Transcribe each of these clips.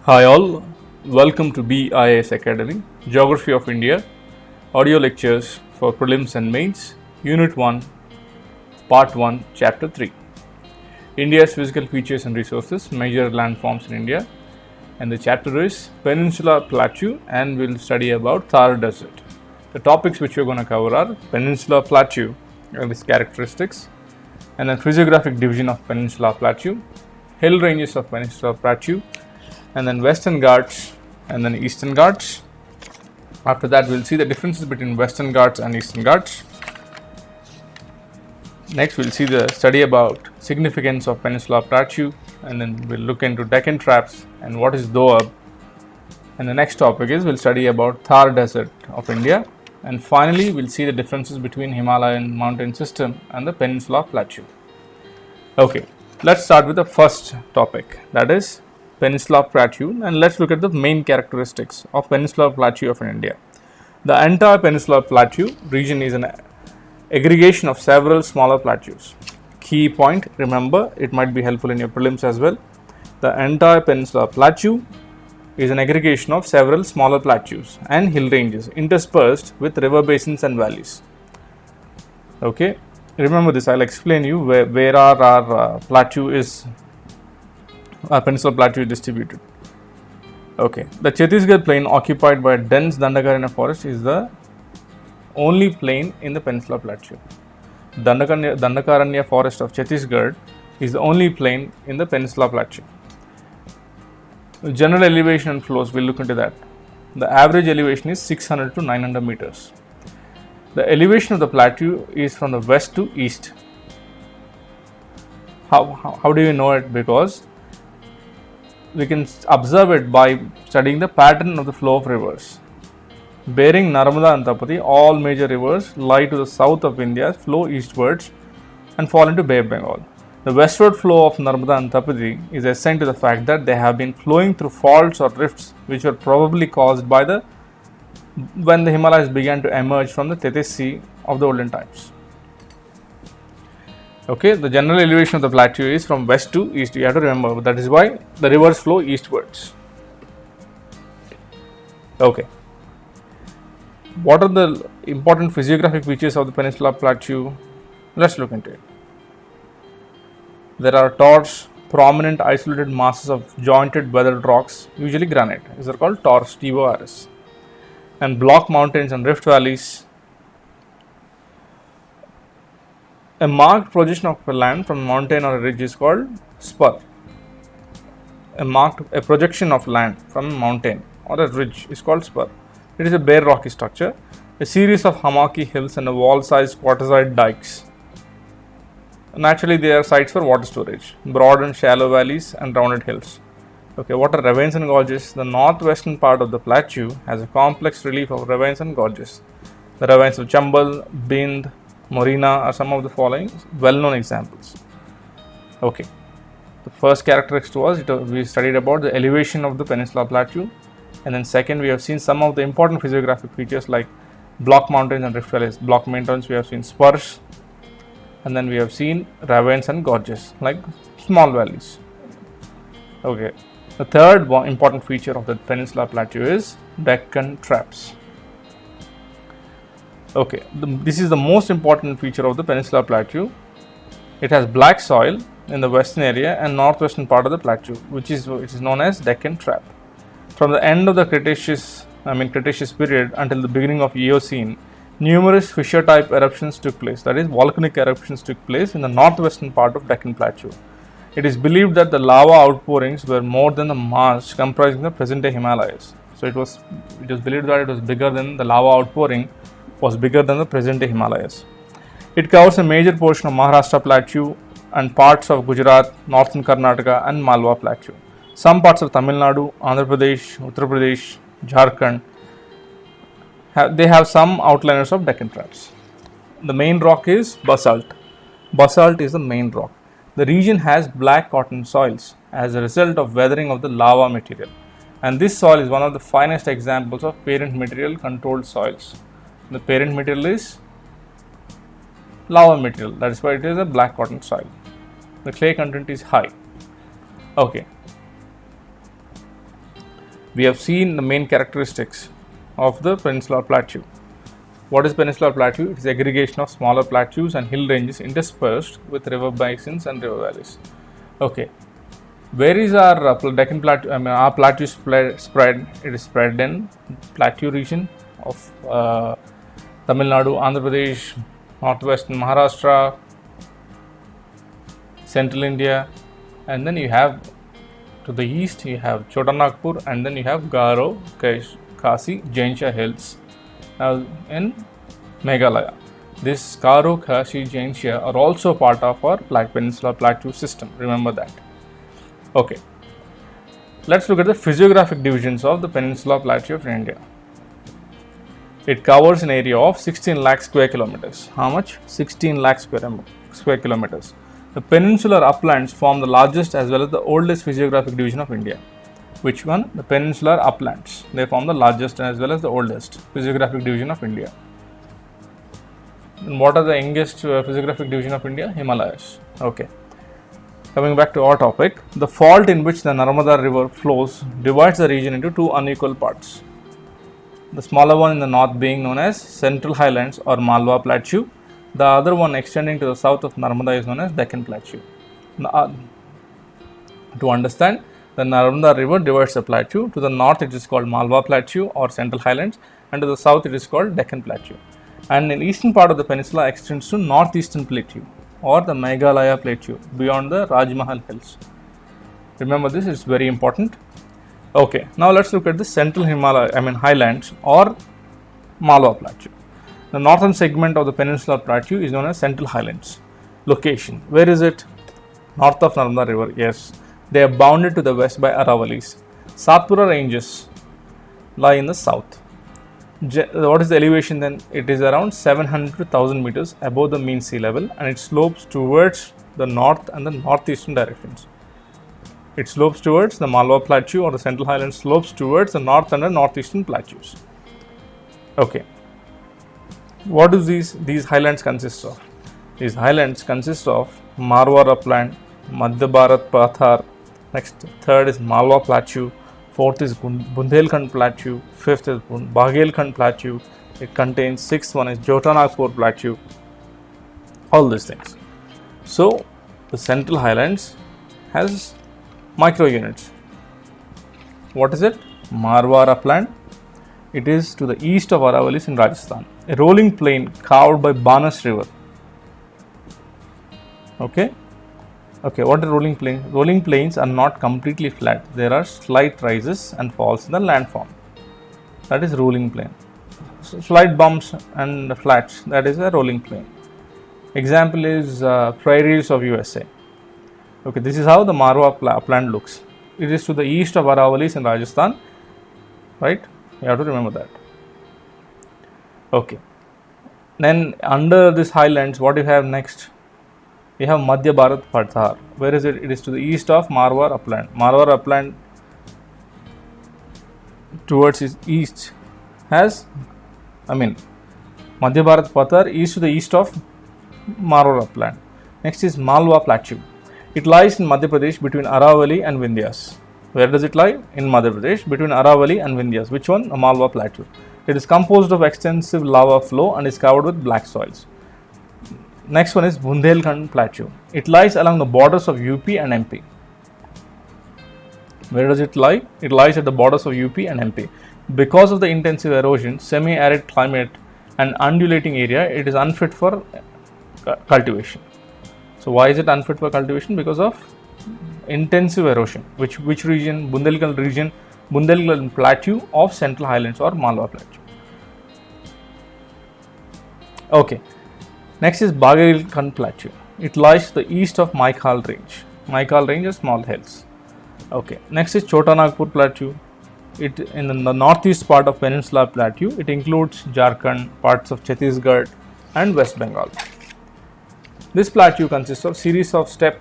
Hi all, welcome to BIS Academy, Geography of India, audio lectures for prelims and mains, Unit 1, Part 1, Chapter 3. India's physical features and resources, major landforms in India, and the chapter is Peninsula Plateau, and we'll study about Thar Desert. The topics which we're going to cover are Peninsula Plateau and its characteristics, and then physiographic division of Peninsula Plateau, hill ranges of Peninsula Plateau, and then Western Ghats and then Eastern Ghats. After that, we'll see the differences between Western Ghats and Eastern Ghats. Next, we'll see the study about significance of Peninsula Plateau, and then we'll look into Deccan Traps and what is Doab. And the next topic is we'll study about Thar Desert of India. And finally, we'll see the differences between Himalayan mountain system and the Peninsula Plateau. Okay, let's start with the first topic, that is Peninsula Plateau, and let's look at the main characteristics of Peninsula Plateau of India. The entire Peninsula Plateau region is an aggregation of several smaller plateaus. Key point, remember, it might be helpful in your prelims as well. The entire Peninsula Plateau is an aggregation of several smaller plateaus and hill ranges interspersed with river basins and valleys. Okay, remember this. I'll explain you where our plateau is. Peninsula Plateau is distributed. Okay, the Chhattisgarh plain occupied by a dense Dandakaranya forest is the only plain in the Peninsula Plateau. Dandakaranya forest of Chhattisgarh is the only plain in the Peninsula Plateau. General elevation and flows, we'll look into that. The average elevation is 600 to 900 meters. The elevation of the plateau is from the west to east. How do you know it? Because we can observe it by studying the pattern of the flow of rivers. Bearing Narmada and Tapati, all major rivers lie to the south of India, flow eastwards and fall into Bay of Bengal. The westward flow of Narmada and Tapati is assigned to the fact that they have been flowing through faults or rifts which were probably caused by when the Himalayas began to emerge from the Tethys Sea of the olden times. Okay, the general elevation of the plateau is from west to east. You have to remember that is why the rivers flow eastwards. Okay, what are the important physiographic features of the Peninsula Plateau? Let's look into it. There are tors, prominent isolated masses of jointed weathered rocks, usually granite. These are called tors, TORS, and block mountains and rift valleys. A marked projection of land from a mountain or a ridge is called spur. A projection of land from a mountain or a ridge is called spur. It is a bare rocky structure, a series of hummocky hills and a wall-sized quartzite dikes. Naturally, they are sites for water storage, broad and shallow valleys and rounded hills. Okay, what are ravines and gorges? The northwestern part of the plateau has a complex relief of ravines and gorges. The ravines of Chambal, Bind, Morena are some of the following well-known examples. Okay, the first characteristic was we studied about the elevation of the Peninsula Plateau, and then second we have seen some of the important physiographic features like block mountains and rift valleys. Block mountains we have seen spurs, and then we have seen ravines and gorges like small valleys. Okay, the third important feature of the Peninsula Plateau is Deccan Traps. Okay, this is the most important feature of the Peninsula Plateau. It has black soil in the western area and northwestern part of the plateau, which is known as Deccan Trap. From the end of the Cretaceous period until the beginning of Eocene, numerous fissure-type eruptions took place. That is, volcanic eruptions took place in the northwestern part of Deccan Plateau. It is believed that the lava outpourings were more than the mass comprising the present-day Himalayas. So it was believed that it was bigger than the lava outpouring was bigger than the present-day Himalayas. It covers a major portion of Maharashtra Plateau and parts of Gujarat, northern Karnataka and Malwa Plateau. Some parts of Tamil Nadu, Andhra Pradesh, Uttar Pradesh, Jharkhand, they have some outliners of Deccan Traps. The main rock is basalt. Basalt is the main rock. The region has black cotton soils as a result of weathering of the lava material. And this soil is one of the finest examples of parent material controlled soils. The parent material is lava material, that is why it is a black cotton soil. The clay content is high. Okay, We have seen the main characteristics of the peninsular plateau. What is peninsular plateau? It is aggregation of smaller plateaus and hill ranges interspersed with river basins and river valleys. Okay, where is our Deccan plateau? Our plateau spread. It is spread in plateau region of Tamil Nadu, Andhra Pradesh, northwestern Maharashtra, central India, and then you have to the east you have Chota Nagpur, and then you have Garo, Khasi, Jaintia hills. Now in Meghalaya, this Garo, Khasi, Jaintia are also part of our Peninsular Plateau system. Remember that. Okay, let's look at the physiographic divisions of the Peninsular Plateau of India. It covers an area of 16 lakh square kilometers. How much? 16 lakh square kilometers. The peninsular uplands form the largest as well as the oldest physiographic division of India. Which one? The peninsular uplands. They form the largest as well as the oldest physiographic division of India. And what are the youngest physiographic division of India? Himalayas. Okay. Coming back to our topic, the fault in which the Narmada river flows divides the region into two unequal parts. The smaller one in the north being known as Central Highlands or Malwa Plateau. The other one extending to the south of Narmada is known as Deccan Plateau. To understand, the Narmada river divides the plateau. To the north it is called Malwa Plateau or Central Highlands, and to the south it is called Deccan Plateau. And in eastern part of the peninsula extends to northeastern plateau or the Meghalaya Plateau beyond the Rajmahal hills. Remember this, is very important. Okay, now let's look at the Central Highlands or Malwa Plateau. The northern segment of the peninsular plateau is known as Central Highlands. Location, where is it? North of Narmada river, yes. They are bounded to the west by Aravalis. Satpura ranges lie in the south. What is the elevation then? It is around 700,000 meters above the mean sea level, and it slopes towards the north and the northeastern directions. It slopes towards the Malwa Plateau or the Central Highlands slopes towards the north and the northeastern plateaus. Okay. What do these highlands consist of? These highlands consist of Marwar upland, Madhya Bharat Pathar, next third is Malwa Plateau, fourth is Bundelkhand Plateau, fifth is Baghelkhand Plateau, it contains sixth one is Chota Nagpur Plateau, all these things. So the Central Highlands has micro units. What is it? Marwar upland. It is to the east of Aravalis in Rajasthan. A rolling plain carved by Banas river. Okay. Okay, what are rolling plains? Rolling plains are not completely flat. There are slight rises and falls in the landform. That is rolling plain. So, slight bumps and flats. That is a rolling plain. Example is prairies of USA. Okay, this is how the Marwa upland looks. It is to the east of Aravalis in Rajasthan. Right? You have to remember that. Okay. Then under this highlands, what do you have next? We have Madhya Bharat Pathar. Where is it? It is to the east of Marwar upland. Marwar upland towards its east has, Madhya Bharat Pathar is to the east of Marwar upland. Next is Malwa Plateau. It lies in Madhya Pradesh between Aravali and Vindhyas. Where does it lie? In Madhya Pradesh between Aravali and Vindhyas. Which one? The Malwa Plateau. It is composed of extensive lava flow and is covered with black soils. Next one is Bundelkhand Plateau. It lies along the borders of UP and MP. Where does it lie? It lies at the borders of UP and MP. Because of the intensive erosion, semi-arid climate and undulating area, it is unfit for cultivation. So why is it unfit for cultivation? Because of intensive erosion. Which region? Bundelkhand Plateau of Central Highlands or Malwa Plateau. Okay. Next is Baghelkhand Plateau. It lies to the east of Maikal Range. Maikal Range is small hills. Okay. Next is Chota Nagpur Plateau. It in the northeast part of Peninsular Plateau. It includes Jharkhand, parts of Chhattisgarh and West Bengal. This plateau consists of series of steppe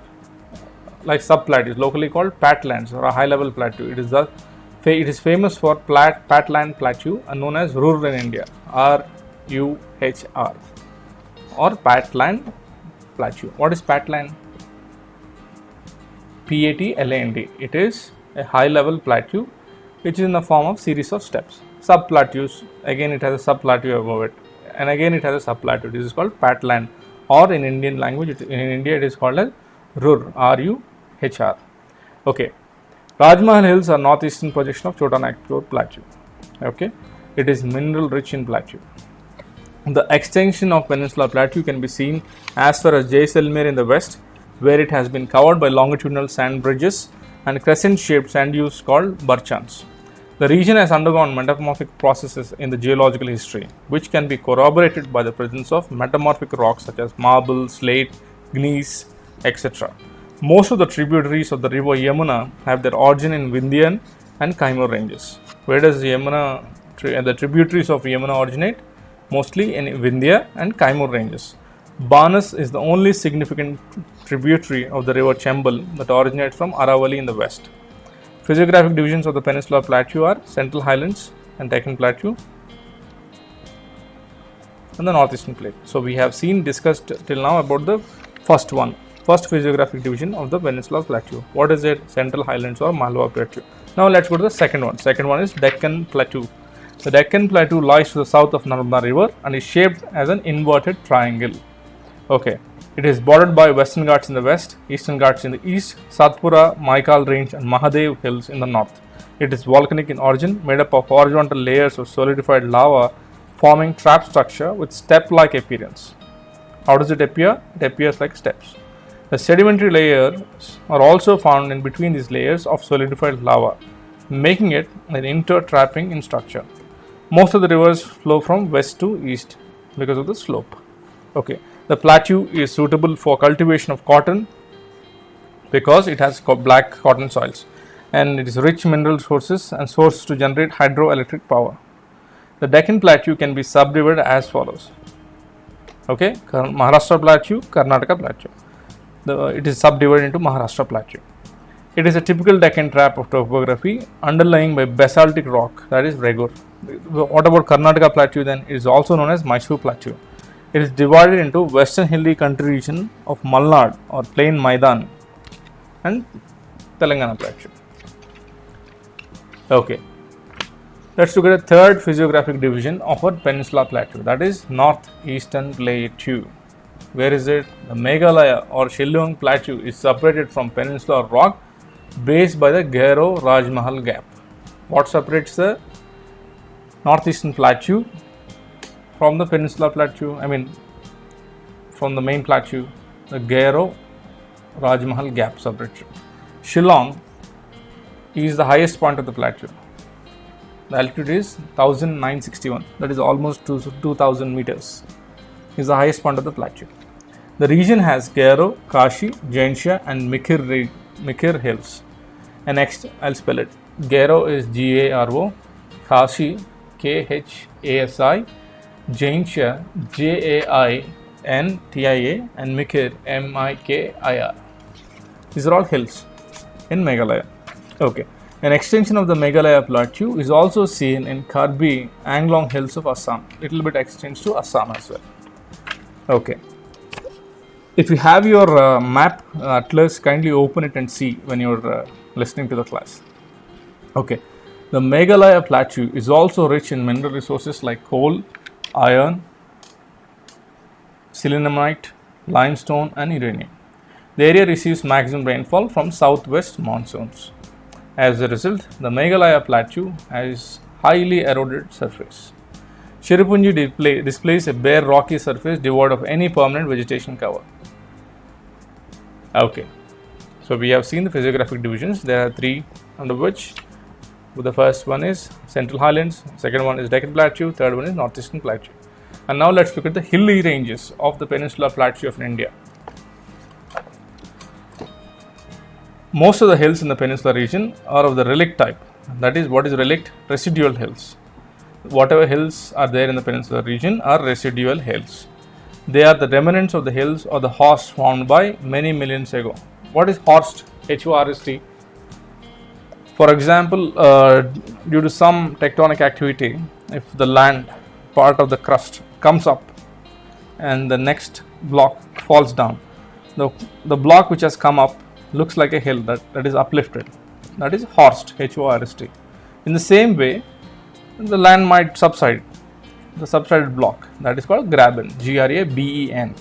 like subplateaus, locally called patlands or a high-level plateau. It is famous for Patland Plateau and known as Ruhr in India, RUHR, or Patland Plateau. What is Patland? PATLAND. It is a high-level plateau. which is in the form of series of steps. Subplateaus, again it has a subplateau above it, and again it has a subplateau. This is called patland, or in Indian language, in India it is called as Ruhr, R-U-H-R. Okay, Rajmahal Hills are northeastern projection of Chota Nagpur Plateau. Okay, it is mineral rich in plateau. The extension of Peninsular Plateau can be seen as far as Jaisalmer in the west, where it has been covered by longitudinal sand bridges and crescent-shaped sand dunes called barchans. The region has undergone metamorphic processes in the geological history, which can be corroborated by the presence of metamorphic rocks such as marble, slate, gneiss, etc. Most of the tributaries of the river Yamuna have their origin in Vindhyan and Kaimur ranges. Where does the tributaries of Yamuna originate? Mostly in Vindhya and Kaimur ranges. Banas is the only significant tributary of the river Chembal that originates from Aravalli in the west. Physiographic divisions of the Peninsular Plateau are Central Highlands and Deccan Plateau and the Northeastern Plate. So we have discussed till now about the first physiographic division of the Peninsular Plateau. What is it? Central Highlands or Malwa Plateau. Now let's go to the second one. Second one is Deccan Plateau. The Deccan Plateau lies to the south of Narmada River and is shaped as an inverted triangle. Okay, it is bordered by Western Ghats in the west, Eastern Ghats in the east, Satpura, Maikal Range and Mahadev Hills in the north. It is volcanic in origin, made up of horizontal layers of solidified lava forming trap structure with step-like appearance. How does it appear? It appears like steps. The sedimentary layers are also found in between these layers of solidified lava, making it an intertrapping in structure. Most of the rivers flow from west to east because of the slope. Okay, the plateau is suitable for cultivation of cotton because it has black cotton soils, and it is rich in mineral sources and sources to generate hydroelectric power. The Deccan Plateau can be subdivided as follows. Okay, Maharashtra Plateau, Karnataka Plateau. It is subdivided into Maharashtra Plateau. It is a typical Deccan trap of topography underlying by basaltic rock, that is Regur. What about Karnataka Plateau then? It is also known as Mysore Plateau. It is divided into western hilly country region of Malnad or plain Maidan and Telangana Plateau. Okay, let's look at a third physiographic division of our Peninsular Plateau, that is Northeastern Plateau. Where is it? The Meghalaya or Shillong Plateau is separated from peninsular rock based by the Gairo Rajmahal Gap. What separates the Northeastern Plateau from the Peninsular Plateau? From the main plateau, the Gairo Rajmahal Gap separates it. Shillong is the highest point of the plateau. The altitude is 1961, that is almost 2000 meters. Is the highest point of the plateau. The region has Gairo, Kashi, Jainsha and Mikir hills. And next I'll spell it. Gairo is G-A-R-O, Kashi K-H-A-S-I, Jainsha J-A-I-N-T-I-A and Mikir M-I-K-I-R. These are all hills in Meghalaya. Okay. An extension of the Meghalaya Plateau is also seen in Karbi Anglong Hills of Assam. Little bit extends to Assam as well. Okay. If you have your map atlas, kindly open it and see when you're listening to the class. Okay. The Meghalaya Plateau is also rich in mineral resources like coal, iron, selenite, limestone and uranium. The area receives maximum rainfall from southwest monsoons. As a result, the Meghalaya Plateau has highly eroded surface. Cherrapunji displays a bare rocky surface devoid of any permanent vegetation cover. Okay, so we have seen the physiographic divisions. There are three under which the first one is Central Highlands, second one is Deccan Plateau, third one is Northeastern Plateau. And now let's look at the hilly ranges of the Peninsular Plateau of India. Most of the hills in the peninsular region are of the relict type. That is, what is relict? Residual hills. Whatever hills are there in the peninsular region are residual hills. They are the remnants of the hills or the horst formed by many millions ago. What is horst? H-O-R-S-T. For example, due to some tectonic activity, if the land part of the crust comes up and the next block falls down, the block which has come up looks like a hill that is uplifted. That is horst, H-O-R-S-T. In the same way, the land might subside, the subsided block, that is called graben, Graben.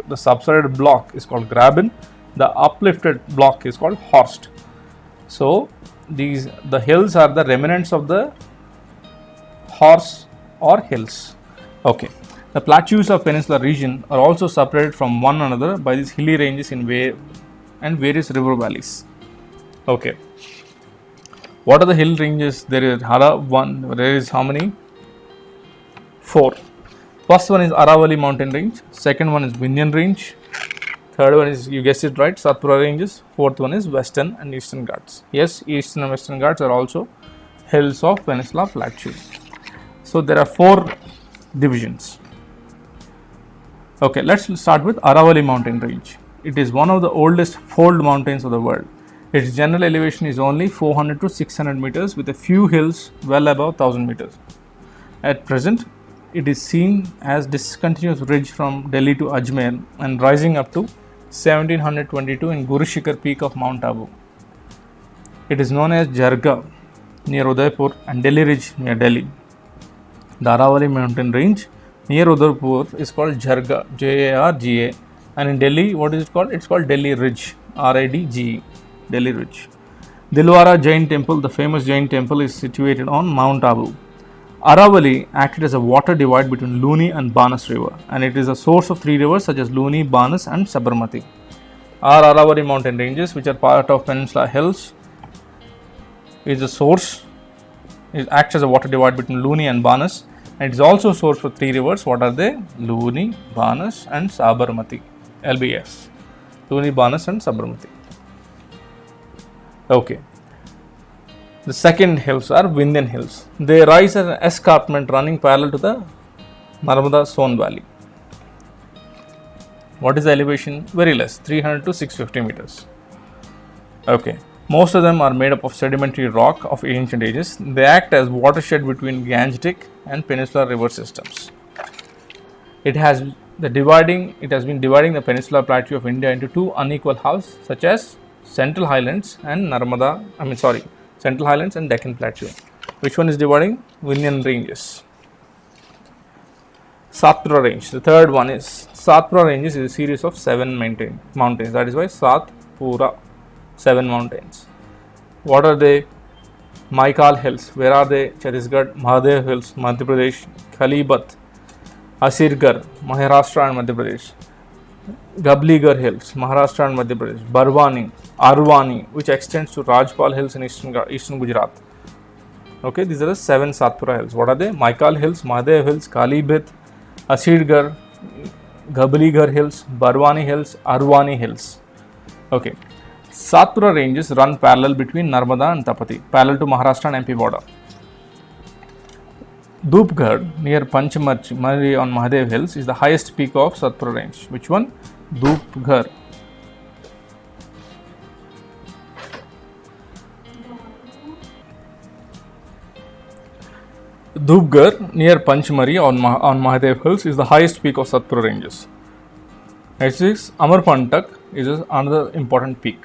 The subsided block is called graben, the uplifted block is called horst. So the hills are the remnants of the horse or hills. Okay. The plateaus of peninsular region are also separated from one another by these hilly ranges and various river valleys. Okay. What are the hill ranges? There is how many? 4. First one is Aravalli mountain range. Second one is Vindhyan range. Third one is, you guessed it right, Satpura ranges. Fourth one is Western and Eastern Ghats. Yes, Eastern and Western Ghats are also hills of Peninsula Plateau. So there are 4 divisions. Okay, let's start with Aravalli mountain range. It is one of the oldest fold mountains of the world. Its general elevation is only 400 to 600 meters with a few hills well above 1000 meters. At present, it is seen as discontinuous ridge from Delhi to Ajmer and rising up to 1722 in Guru Shikhar peak of Mount Abu. It is known as Jarga near Udaipur and Delhi Ridge near Delhi. The Aravalli mountain range near Udaipur is called Jarga, Jarga, and in Delhi, what is it called? It's called Delhi Ridge, Ridge, Delhi Ridge. Dilwara Jain temple, the famous Jain temple, is situated on Mount Abu. Aravalli acted as a water divide between Luni and Banas river, and it is a source of 3 rivers such as Luni, Banas and Sabarmati. Our Aravalli mountain ranges, which are part of Peninsula Hills, is a source. It acts as a water divide between Luni and Banas, and it is also a source for 3 rivers. What are they? Luni, Banas and Sabarmati. LBS. Luni, Banas and Sabarmati. Okay. The second hills are Vindhyan hills. They rise as an escarpment running parallel to the Narmada Son Valley. What is the elevation? Very less, 300 to 650 meters. Okay. Most of them are made up of sedimentary rock of ancient ages. They act as watershed between Gangetic and Peninsular river systems. It has been dividing the Peninsular Plateau of India into 2 unequal halves, such as Central Highlands and Central Highlands and Deccan Plateau. Which one is dividing? Vindhyan ranges. Satpura range. The third one is Satpura ranges is a series of 7 mountains. That is why Satpura, 7 mountains. What are they? Maikal hills. Where are they? Chhattisgarh. Mahadev hills, Madhya Pradesh. Khalibat, Asirgarh, Maharashtra and Madhya Pradesh. Gabligarh hills, Maharashtra and Madhya Pradesh. Barwani, Arwani, which extends to Rajpal hills in eastern Gujarat. Okay, these are the 7 Satpura hills. What are they? Maikal hills, Mahadev hills, Kalibit, Asirgarh, Gabligarh hills, Barwani hills, Arwani hills. Okay. Satpura ranges run parallel between Narmada and Tapati, parallel to Maharashtra and MP border. Dhupgarh near Panchamari on Mahadev hills is the highest peak of Satpura range. Which one? Dhupgarh. Dhupgarh near Panchamari on Mahadev hills is the highest peak of Satpura ranges. Next is Amarkantak is another important peak.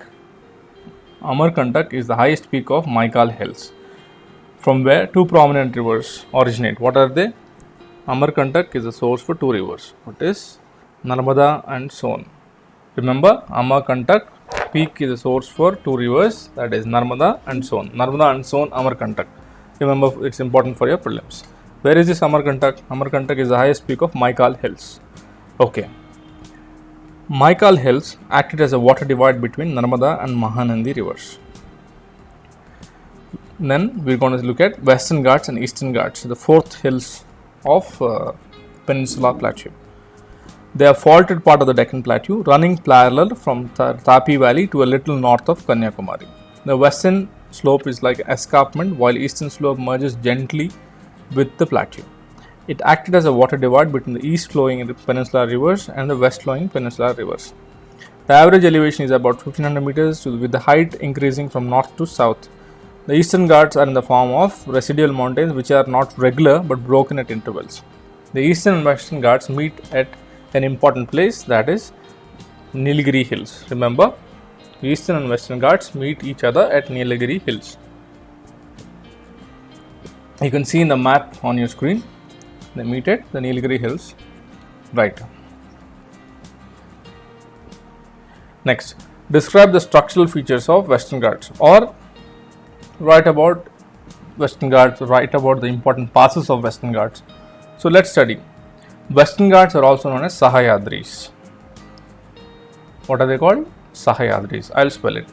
Amarkantak is the highest peak of Maikal hills, from where 2 prominent rivers originate. What are they? Amarkantak is a source for 2 rivers. What is? Narmada and Son. Remember, Amarkantak peak is a source for 2 rivers, that is Narmada and Son. Narmada and Son, Amarkantak. Remember, it's important for your prelims. Where is this Amarkantak? Amarkantak is the highest peak of Maikal hills. Okay. Maikal hills acted as a water divide between Narmada and Mahanandi rivers. Then we're going to look at Western Ghats and Eastern Ghats, the 4th hills of Peninsula Plateau. They are faulted part of the Deccan Plateau, running parallel from Tapi Valley to a little north of Kanyakumari. The western slope is like escarpment, while eastern slope merges gently with the plateau. It acted as a water divide between the east flowing peninsular rivers and the west flowing peninsular rivers. The average elevation is about 1500 meters with the height increasing from north to south. The Eastern Ghats are in the form of residual mountains which are not regular but broken at intervals. The Eastern and Western Ghats meet at an important place, that is Nilgiri Hills. Remember, Eastern and Western Ghats meet each other at Nilgiri Hills. You can see in the map on your screen, they meet at the Nilgiri Hills, right. Next, describe the structural features of Western Ghats, or write about Western Ghats, write about the important passes of Western Ghats. So let's study. Western Ghats are also known as Sahyadris. What are they called? Sahyadris. I'll spell it.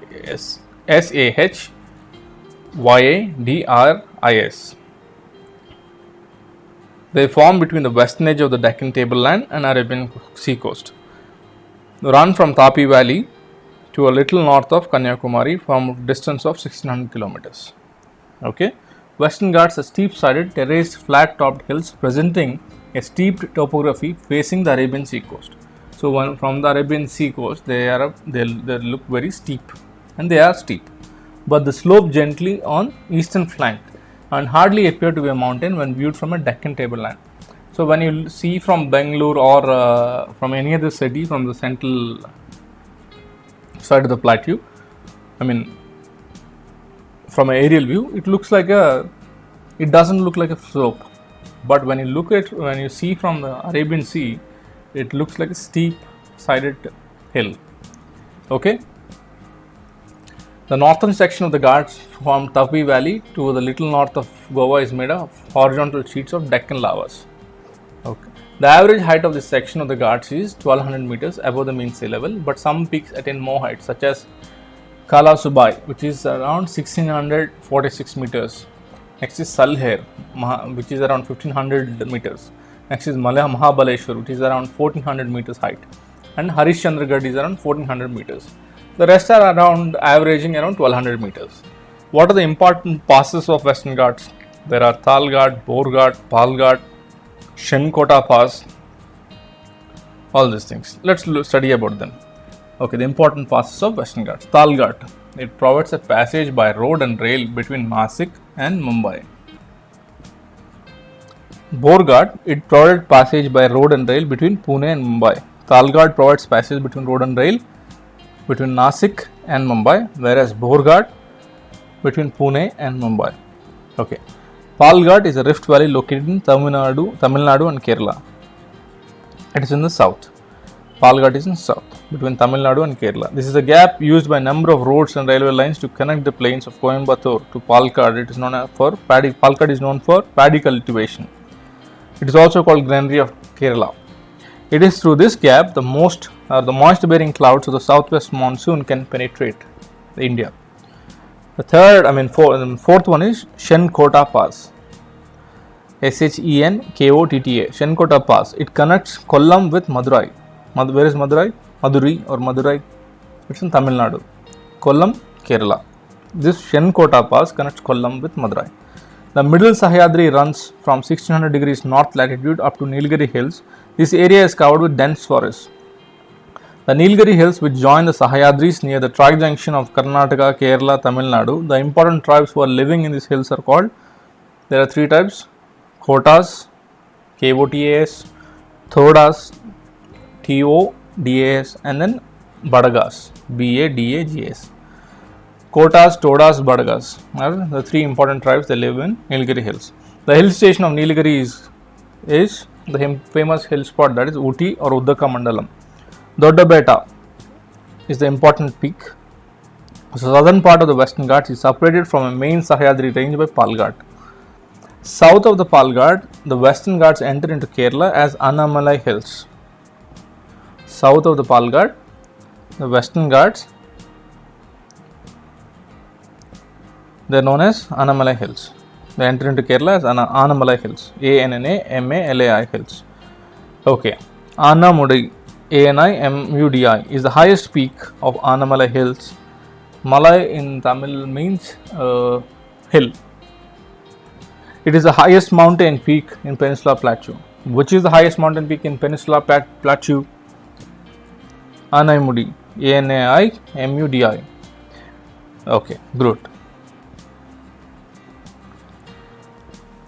Sahyadris. They form between the western edge of the Deccan tableland and Arabian Sea coast. They run from Tapi Valley to a little north of Kanyakumari from a distance of 1600 kilometers. Okay. Western Ghats are steep-sided, terraced, flat-topped hills presenting a steep topography facing the Arabian Sea coast. So, from the Arabian Sea coast, they look very steep, and they are steep, but they slope gently on eastern flank and hardly appear to be a mountain when viewed from a Deccan tableland. So, when you see from Bangalore or from any other city from the central side of the plateau, from an aerial view, it doesn't look like a slope. But when you see from the Arabian Sea, it looks like a steep-sided hill. Okay. The northern section of the Ghats from Tapi Valley to the little north of Goa is made of horizontal sheets of Deccan lavas. Okay. The average height of this section of the Ghats is 1200 meters above the mean sea level, but some peaks attain more height, such as Kala Subai, which is around 1646 meters. Next is Salher, which is around 1500 meters. Next is Mahabaleshwar, which is around 1400 meters height. And Harishchandragarh is around 1400 meters. The rest are averaging around 1200 meters. What are the important passes of Western Ghats? There are Tal Ghat, Bor Ghat, Pal Ghat, Shenkota Pass, all these things. Let's study about them. Okay, the important passes of Western Ghats. Tal Ghat, it provides a passage by road and rail between Nasik and Mumbai. Bor Ghat, it provides passage by road and rail between Pune and Mumbai. Tal Ghat provides passage between road and rail between Nasik and Mumbai, whereas Bor Ghat between Pune and Mumbai. Okay. Pal Ghat is a rift valley located in Tamil Nadu and Kerala. It is in the south. Pal Ghat is in south between Tamil Nadu and Kerala. This is a gap used by a number of roads and railway lines to connect the plains of Coimbatore to Palakkad. It is known for paddy. Palakkad is known for paddy cultivation. It is also called Granary of Kerala. It is through this gap the moisture-bearing clouds of the southwest monsoon can penetrate India. The fourth one is Shenkota Pass. Shenkota. Shenkota Pass. It connects Kollam with Madurai. Where is Madurai? Madurai. It's in Tamil Nadu. Kollam, Kerala. This Shenkota Pass connects Kollam with Madurai. The middle Sahyadri runs from 1600 degrees north latitude up to Nilgiri Hills. This area is covered with dense forests. The Nilgiri Hills, which join the Sahyadris near the tri-junction of Karnataka, Kerala, Tamil Nadu, the important tribes who are living in these hills are called, there are three types: Kotas, Kotas, Thodas, Todas, and then Badagas, Badagas. Kotas, Todas, Badagas are the three important tribes that live in Nilgiri Hills. The hill station of Nilgiri is the famous hill spot, that is Uti or Uddaka Mandalam. Doddabetta is the important peak. The southern part of the Western Ghats is separated from a main Sahyadri range by Pal Ghat. South of the Pal Ghat, the Western Ghats enter into Kerala as Annamalai Hills. South of the Pal Ghat, the Western Ghats, they are known as Annamalai Hills. They enter into Kerala as Annamalai Hills. Annamalai Hills. Okay. Annamudi, Animudi, is the highest peak of Annamalai Hills. Malai in Tamil means hill. It is the highest mountain peak in Peninsula Plateau. Which is the highest mountain peak in Peninsula Plateau? Animudi. Animudi. Okay, good.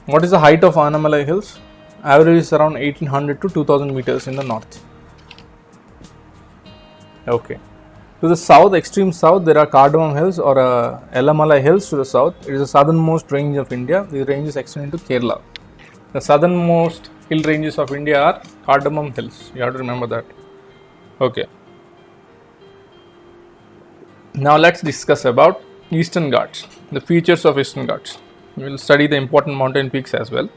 What is the height of Annamalai Hills? Average is around 1800 to 2000 meters in the north. Okay. To the south, extreme south, there are Cardamom Hills or Elamalai Hills to the south. It is the southernmost range of India. The range is extending to Kerala. The southernmost hill ranges of India are Cardamom Hills. You have to remember that. Okay. Now let's discuss about Eastern Ghats, the features of Eastern Ghats. We will study the important mountain peaks as well.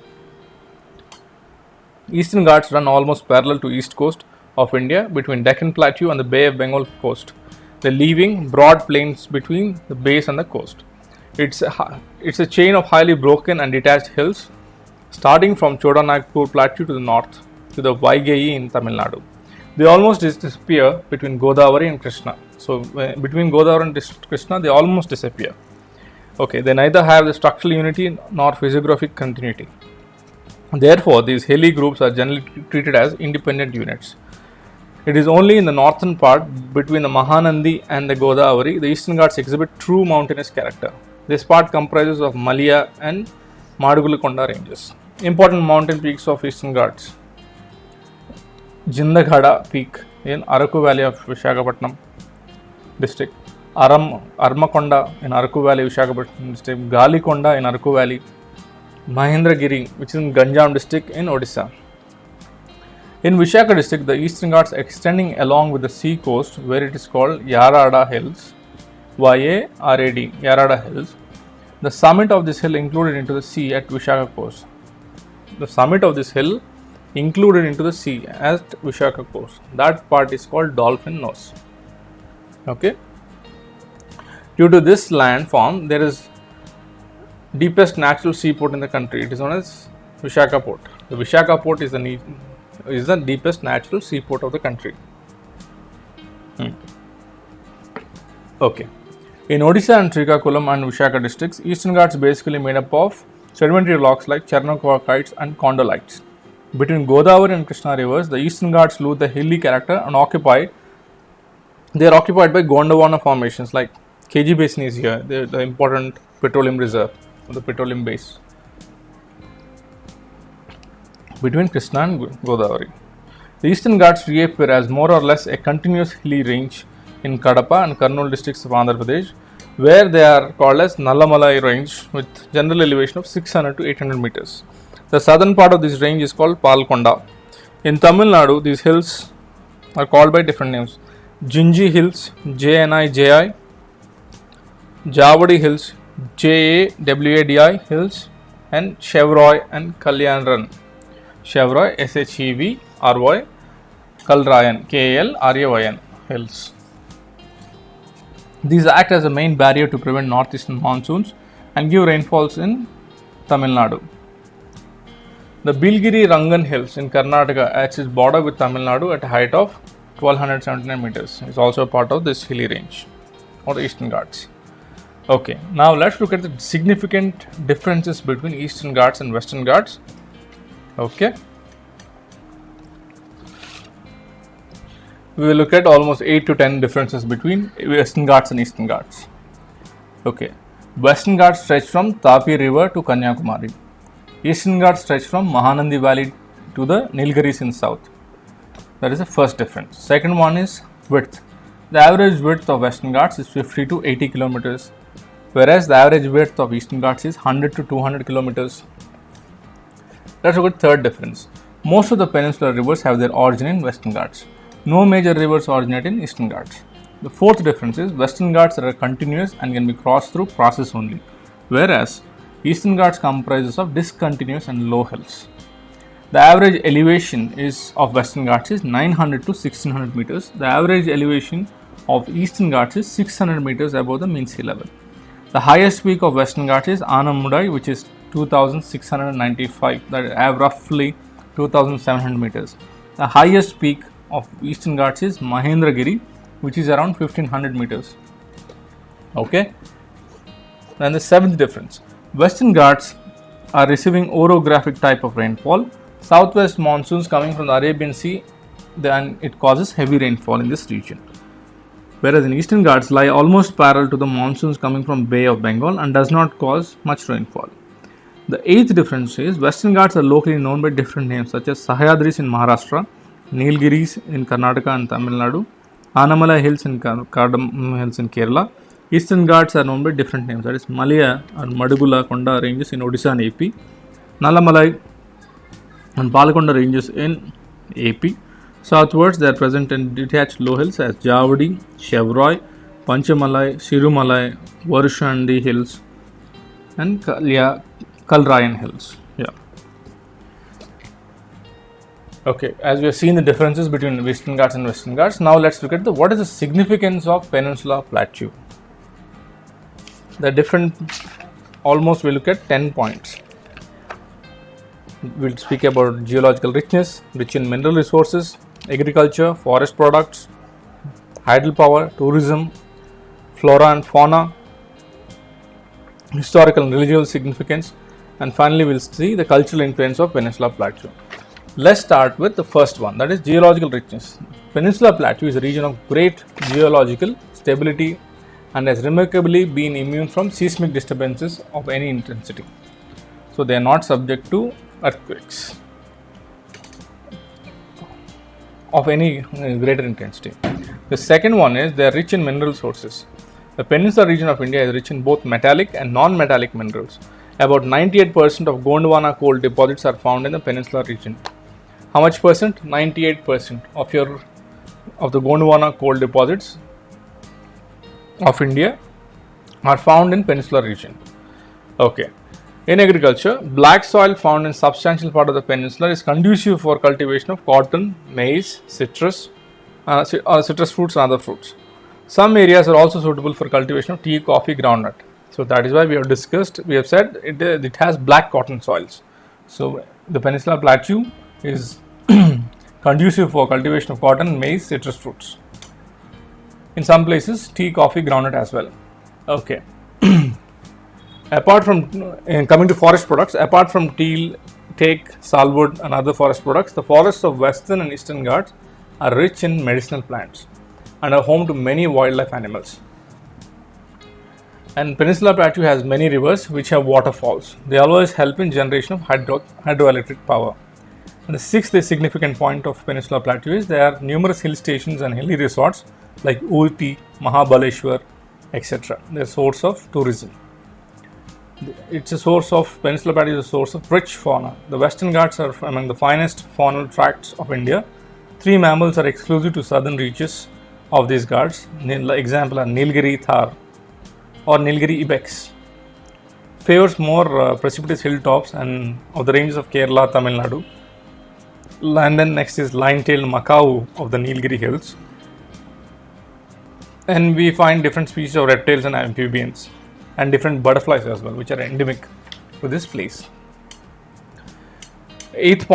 Eastern Ghats run almost parallel to east coast of India between Deccan Plateau and the Bay of Bengal coast. They leaving broad plains between the base and the coast. It's a chain of highly broken and detached hills starting from Chotanagpur Plateau to the north to the Vaigai in Tamil Nadu. They almost disappear between Godavari and Krishna. So between Godavari and Krishna, they almost disappear. Okay, they neither have the structural unity nor physiographic continuity. Therefore, these hilly groups are generally treated as independent units. It is only in the northern part between the Mahanandi and the Godavari the Eastern Ghats exhibit true mountainous character. This part comprises of Malia and Madugulakonda ranges. Important mountain peaks of Eastern Ghats: Jindaghada Peak in Araku Valley of Visakhapatnam district, Armakonda in Araku Valley, Visakhapatnam district, Galikonda in Araku Valley, Mahendragiri, which is in Ganjam district in Odisha. In Vishaka district, the Eastern Ghats extending along with the sea coast, where it is called Yarada Hills, Y-A-R-A-D, Yarada Hills. The summit of this hill included into the sea at Vishaka coast. The summit of this hill included into the sea at Vishaka coast. That part is called Dolphin Nose. Okay. Due to this landform, there is deepest natural seaport in the country. It is known as Vishaka Port. The Vishaka Port is the deepest natural seaport of the country. Okay. In Odisha and Srikakulam and Vishaka districts, Eastern Ghats basically made up of sedimentary rocks like Chernoquarkites and Condolites. Between Godavari and Krishna rivers, the Eastern Ghats lose the hilly character and they are occupied by Gondwana formations like KG Basin is here, the important petroleum reserve, the petroleum base. Between Krishna and Godavari, the Eastern Ghats reappear as more or less a continuous hilly range in Kadapa and Kurnool districts of Andhra Pradesh, where they are called as Nallamalai range with general elevation of 600 to 800 meters. The southern part of this range is called Palkonda. In Tamil Nadu, these hills are called by different names: Jinji Hills, JNIJI, Javadi Hills, JAWADI Hills, and Chevroy and Kalyanran. Chevroy, SHEVRY, Kalrayan, KALRAYN Hills. These act as a main barrier to prevent northeastern monsoons and give rainfalls in Tamil Nadu. The Bilgiri Rangan Hills in Karnataka at its border with Tamil Nadu at a height of 1279 meters is also a part of this hilly range or the Eastern Ghats. Okay, now let's look at the significant differences between Eastern Ghats and Western Ghats. Okay, we will look at almost 8 to 10 differences between Western Ghats and Eastern Ghats. Okay, Western Ghats stretch from Tapi River to Kanyakumari. Eastern Ghats stretch from Mahanandi Valley to the Nilgiris in south. That is the first difference. Second one is width. The average width of Western Ghats is 50 to 80 kilometers, whereas the average width of Eastern Ghats is 100 to 200 kilometers. Let's look at third difference. Most of the peninsular rivers have their origin in Western Ghats. No major rivers originate in Eastern Ghats. The fourth difference is Western Ghats are continuous and can be crossed through process only, whereas Eastern Ghats comprises of discontinuous and low hills. The average elevation of Western Ghats is 900 to 1600 meters. The average elevation of Eastern Ghats is 600 meters above the mean sea level. The highest peak of Western Ghats is Anamudai, which is 2695, that is roughly 2700 meters. The highest peak of Eastern Ghats is Mahendragiri, which is around 1500 meters. Okay. Then the seventh difference. Western Ghats are receiving orographic type of rainfall. Southwest monsoons coming from the Arabian Sea, then it causes heavy rainfall in this region. Whereas in Eastern Ghats lie almost parallel to the monsoons coming from Bay of Bengal and does not cause much rainfall. The eighth difference is Western Ghats are locally known by different names such as Sahyadris in Maharashtra, Nilgiris in Karnataka and Tamil Nadu, Anamalai Hills and Cardamom Hills in Kerala. Eastern Ghats are known by different names, that is Malaya and Madugula Konda ranges in Odisha and AP, Nalamalai and Palakonda ranges in AP. Southwards, they are present in detached low hills as Javadi, Chevroy, Panchamalai, Sirumalai, Varushandi Hills, and Kalrayan Hills. Yeah. Okay, as we have seen the differences between Eastern Ghats and Western Ghats, now let's look at what is the significance of Peninsula Plateau. The different, almost we'll look at 10 points. We'll speak about geological richness, rich in mineral resources, agriculture, forest products, hydropower, tourism, flora and fauna, historical and religious significance, and finally we'll see the cultural influence of Peninsula Plateau. Let's start with the first one, that is geological richness. Peninsula Plateau is a region of great geological stability and has remarkably been immune from seismic disturbances of any intensity. So they are not subject to earthquakes of any greater intensity. The second one is they are rich in mineral sources. The Peninsula region of India is rich in both metallic and non-metallic minerals. About 98% of Gondwana coal deposits are found in the Peninsula region. How much percent? 98% of the Gondwana coal deposits of India are found in Peninsula region. Okay. In agriculture, black soil found in substantial part of the peninsula is conducive for cultivation of cotton, maize, citrus fruits and other fruits. Some areas are also suitable for cultivation of tea, coffee, groundnut. So that is why we have said it has black cotton soils. So the Peninsula Plateau is conducive for cultivation of cotton, maize, citrus fruits. In some places, tea, coffee, groundnut as well. Okay. Apart from coming to forest products, apart from teak, salwood and other forest products, the forests of Western and Eastern Ghats are rich in medicinal plants and are home to many wildlife animals. And Peninsula Plateau has many rivers which have waterfalls. They always help in generation of hydroelectric power. And the sixth significant point of Peninsula Plateau is there are numerous hill stations and hilly resorts like Ooty, Mahabaleshwar, etc. They are source of tourism. Peninsula Plateau is a source of rich fauna. The Western Ghats are among the finest faunal tracts of India. 3 mammals are exclusive to southern reaches of these Ghats. Example are Nilgiri Thar or Nilgiri ibex. Favors more precipitous hilltops and of the ranges of Kerala, Tamil Nadu. And then next is line-tailed macaw of the Nilgiri hills. And we find different species of reptiles and amphibians and different butterflies as well, which are endemic to this place. Eighth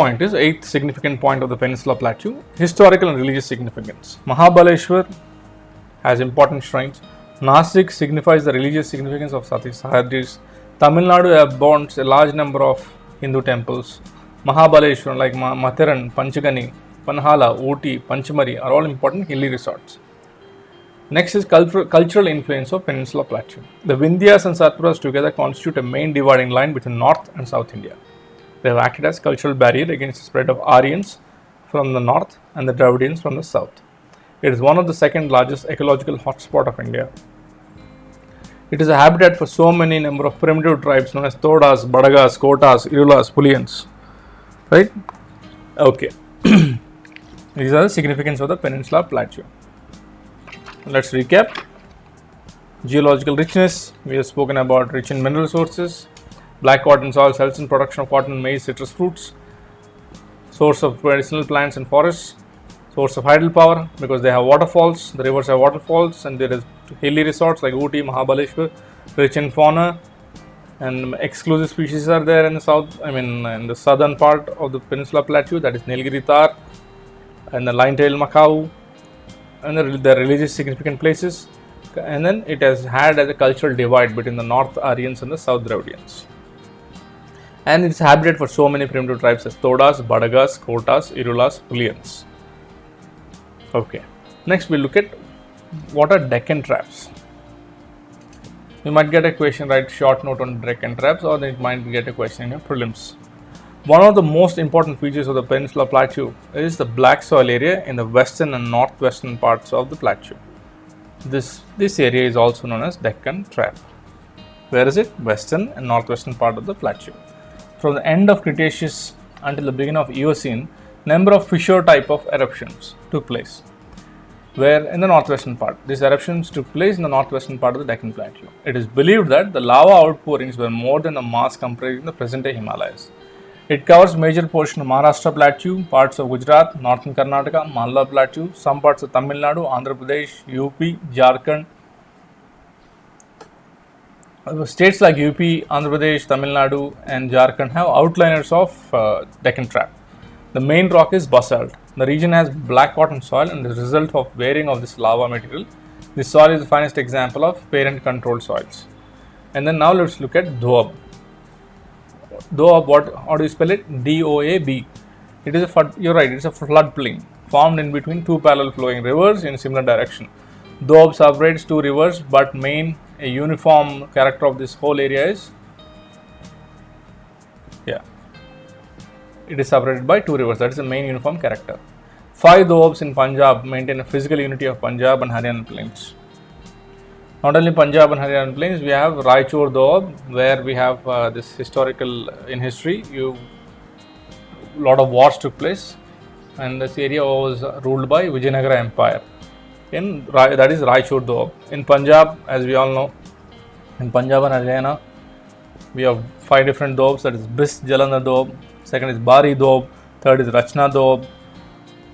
significant point of the Peninsula Plateau, historical and religious significance. Mahabaleshwar has important shrines. Nasik signifies the religious significance of Sahyadris. Tamil Nadu abounds a large number of Hindu temples. Mahabaleshwar like Mathiran, Panchagani, Panhala, Ooty, Panchamari are all important hilly resorts. Next is cultural influence of Peninsula Plateau. The Vindhyas and Satpuras together constitute a main dividing line between North and South India. They have acted as cultural barrier against the spread of Aryans from the north and the Dravidians from the south. It is one of the second largest ecological hotspot of India. It is a habitat for so many number of primitive tribes known as Todas, Badagas, Kotas, Irulas, Pulians. Right? Okay. These are the significance of the Peninsula Plateau. Let's recap. Geological richness, we have spoken about rich in mineral resources. Black cotton soils helps in production of cotton, maize, citrus fruits. Source of medicinal plants and forests. Source of hydropower because they have waterfalls. The rivers have waterfalls, and there is hilly resorts like Ooty, Mahabaleshwar, rich in fauna, and exclusive species are there in the south. In the southern part of the Peninsula Plateau, that is Nilgiri Thar and the line-tailed macaw, and the religious significant places. And then it has had as a cultural divide between the North Aryans and the South Dravidians. And it's habitat for so many primitive tribes as Todas, Badagas, Kotas, Irulas, Pulians. Okay. Next we'll look at what are Deccan traps. You might get a question, write short note on Deccan traps, or it might get a question in your prelims. One of the most important features of the Peninsula Plateau is the black soil area in the western and northwestern parts of the plateau. This area is also known as Deccan Trap. Where is it? Western and northwestern part of the plateau. From the end of Cretaceous until the beginning of Eocene, number of fissure type of eruptions took place. Where in the northwestern part, these eruptions took place in the northwestern part of the Deccan Plateau. It is believed that the lava outpourings were more than the mass comprising the present-day Himalayas. It covers major portion of Maharashtra Plateau, parts of Gujarat, northern Karnataka, Malwa Plateau, some parts of Tamil Nadu, Andhra Pradesh, UP, Jharkhand. States like UP, Andhra Pradesh, Tamil Nadu and Jharkhand have outliners of Deccan Trap. The main rock is basalt. The region has black cotton soil and as a result of wearing of this lava material, this soil is the finest example of parent controlled soils. And then now let's look at Doab. Doab, how do you spell it? D-O-A-B. It is you're right, it's a floodplain formed in between two parallel flowing rivers in a similar direction. Doab separates two rivers, but a uniform character of this whole area is, it is separated by two rivers. That is the main uniform character. 5 Doabs in Punjab maintain a physical unity of Punjab and Haryana plains. Not only Punjab and Haryana plains, we have Raichur Doab, where we have this historical in history. A lot of wars took place, and this area was ruled by Vijayanagara Empire. That is Raichur Doab. In Punjab, as we all know, in Punjab and Haryana, we have 5 different Doabs. That is Bis Jalandhar Doab. Second is Bari Doab, third is Rachna Doab,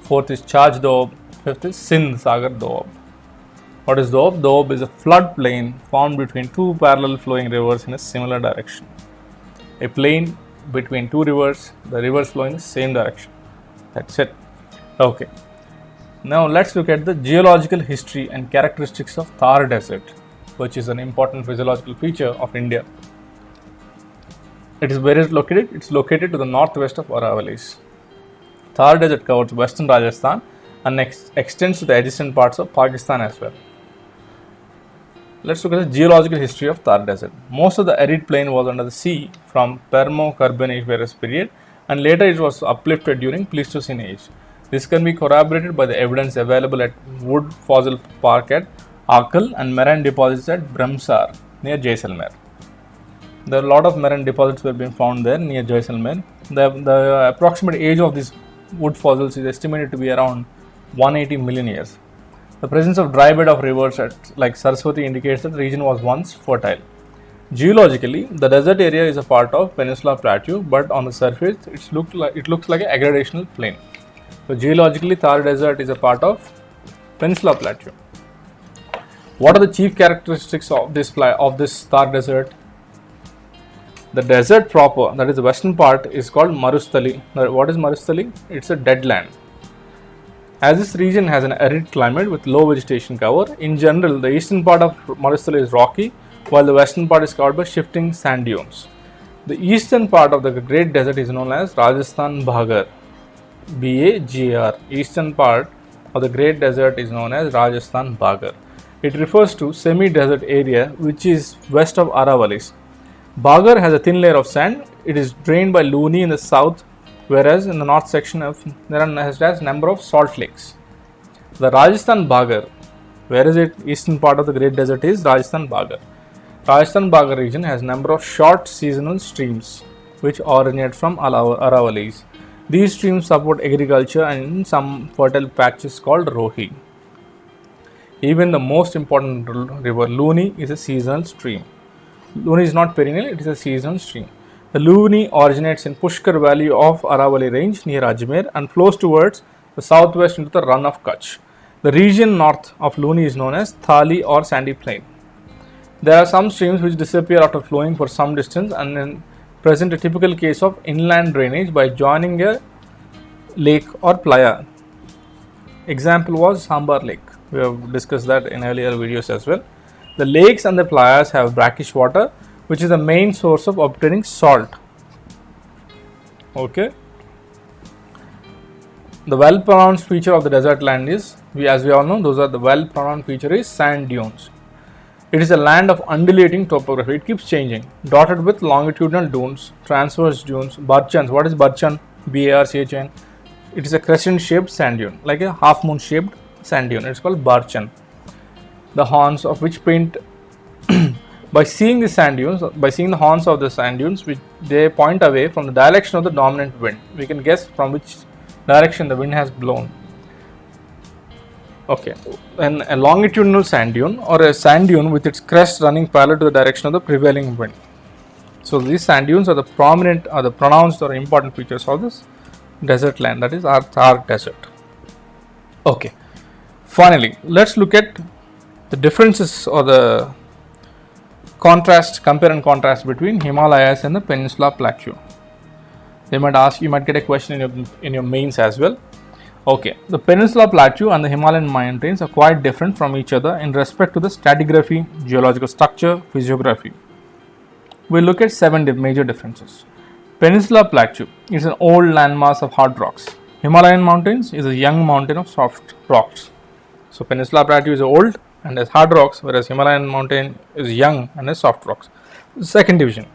fourth is Chaj Doab, fifth is Sindh Sagar Doab. What is Doab? Doab is a floodplain formed between two parallel flowing rivers in a similar direction. A plain between two rivers, the rivers flow in the same direction. That's it. Okay. Now let's look at the geological history and characteristics of Thar Desert, which is an important physiological feature of India. Where is it located? It's located to the northwest of Aravallis. Thar Desert covers western Rajasthan and extends to the adjacent parts of Pakistan as well. Let's look at the geological history of Thar Desert. Most of the arid plain was under the sea from Permo-Carboniferous period, and later it was uplifted during Pleistocene age. This can be corroborated by the evidence available at Wood Fossil Park at Akal and marine deposits at Bramsar near Jaisalmer. There are a lot of marine deposits were being found there near Jaisalmer. The approximate age of these wood fossils is estimated to be around 180 million years. The presence of dry bed of rivers like Saraswati indicates that the region was once fertile. Geologically, the desert area is a part of Peninsula Plateau, but on the surface it looks like a aggradational plain. So geologically, Thar Desert is a part of Peninsula Plateau. What are the chief characteristics of this Thar Desert? The desert proper, that is the western part, is called Marustali. What is Marustali? It's a dead land. As this region has an arid climate with low vegetation cover, in general, the eastern part of Marustali is rocky, while the western part is covered by shifting sand dunes. The eastern part of the Great Desert is known as Rajasthan Bhagar. B-A-G-A-R. Eastern part of the Great Desert is known as Rajasthan Bhagar. It refers to semi-desert area which is west of Aravallis. Bhagar has a thin layer of sand. It is drained by Luni in the south, whereas in the north section has a number of salt lakes. The Rajasthan Bhagar, where is it? Eastern part of the Great Desert is Rajasthan Bhagar. Rajasthan Bhagar region has number of short seasonal streams which originate from Aravallis. These streams support agriculture and in some fertile patches called Rohi. Even the most important river Luni is a seasonal stream. Luni is not perennial, it is a seasonal stream. The Luni originates in Pushkar Valley of Aravalli range near Ajmer and flows towards the southwest into the Run of Kutch. The region north of Luni is known as Thali or Sandy Plain. There are some streams which disappear after flowing for some distance and then present a typical case of inland drainage by joining a lake or playa. Example was Sambar Lake. We have discussed that in earlier videos as well. The lakes and the playas have brackish water, which is the main source of obtaining salt. Okay. The well-pronounced feature of the desert land is, as we all know, the well-pronounced feature is sand dunes. It is a land of undulating topography. It keeps changing, dotted with longitudinal dunes, transverse dunes, barchans. What is barchan? B-A-R-C-H-A-N. It is a crescent-shaped sand dune, like a half-moon-shaped sand dune. It's called barchan. The horns of which point, by seeing the sand dunes, by seeing the horns of the sand dunes, they point away from the direction of the dominant wind. We can guess from which direction the wind has blown. Okay, and a longitudinal sand dune, or a sand dune with its crest running parallel to the direction of the prevailing wind. So these sand dunes are the prominent, or the pronounced or important features of this desert land, that is our Thar desert. Okay, finally let's look at the differences or the compare and contrast between Himalayas and the Peninsula Plateau. They might ask, you might get a question in your mains as well. Okay, the Peninsula Plateau and the Himalayan mountains are quite different from each other in respect to the stratigraphy, geological structure, physiography. We'll look at 7 major differences. Peninsula Plateau is an old landmass of hard rocks. Himalayan mountains is a young mountain of soft rocks. So Peninsula Plateau is old and has hard rocks, whereas Himalayan mountain is young and has soft rocks. Second division.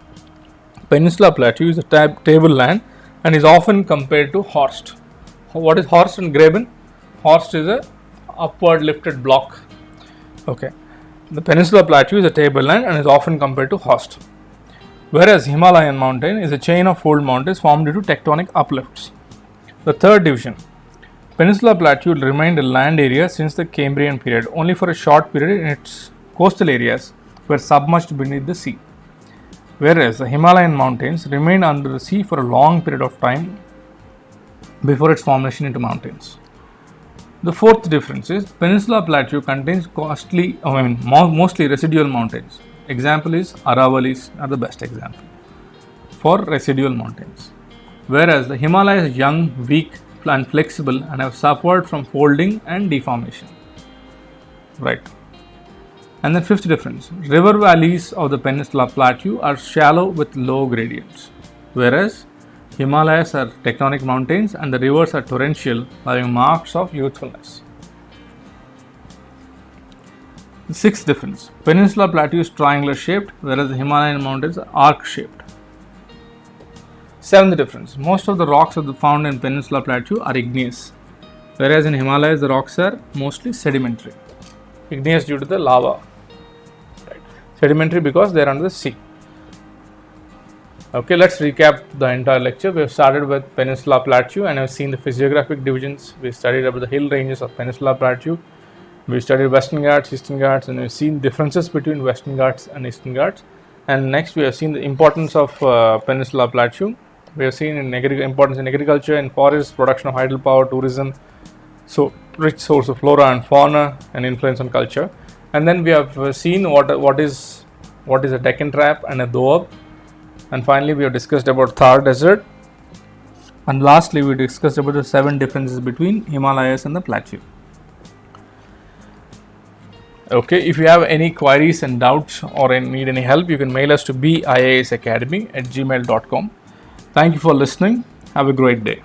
Peninsula Plateau is a tableland and is often compared to horst. What is horst and graben? Horst is a upward lifted block. Okay. The Peninsula Plateau is a tableland and is often compared to horst. Whereas Himalayan mountain is a chain of fold mountains formed due to tectonic uplifts. The third division. Peninsula Plateau remained a land area since the Cambrian period. Only for a short period in its coastal areas were submerged beneath the sea. Whereas the Himalayan mountains remained under the sea for a long period of time before its formation into mountains. The fourth difference is Peninsula Plateau contains mostly residual mountains. Example is Aravalis are the best example for residual mountains. Whereas the Himalayas is young, weak and flexible and have suffered from folding and deformation. Right. And then fifth difference, river valleys of the Peninsula Plateau are shallow with low gradients, whereas Himalayas are tectonic mountains and the rivers are torrential, having marks of youthfulness. The sixth difference, Peninsula Plateau is triangular shaped, whereas the Himalayan mountains are arc shaped. Seventh difference, most of the rocks found in Peninsula Plateau are igneous, whereas in Himalayas the rocks are mostly sedimentary. Igneous due to the lava. Right. Sedimentary because they are under the sea. Okay, let's recap the entire lecture. We have started with Peninsula Plateau and have seen the physiographic divisions. We studied about the hill ranges of Peninsula Plateau. We studied Western Ghats, Eastern Ghats, and we've seen differences between Western Ghats and Eastern Ghats. And next we have seen the importance of Peninsula Plateau. We have seen importance in agriculture, in forests, production of hydropower, tourism, so rich source of flora and fauna, and influence on culture. And then we have seen what is a Deccan Trap and a Doab. And finally we have discussed about Thar desert. And lastly we discussed about the 7 differences between Himalayas and the plateau. Okay, if you have any queries and doubts or need any help, you can mail us to biasacademy@gmail.com. Thank you for listening. Have a great day.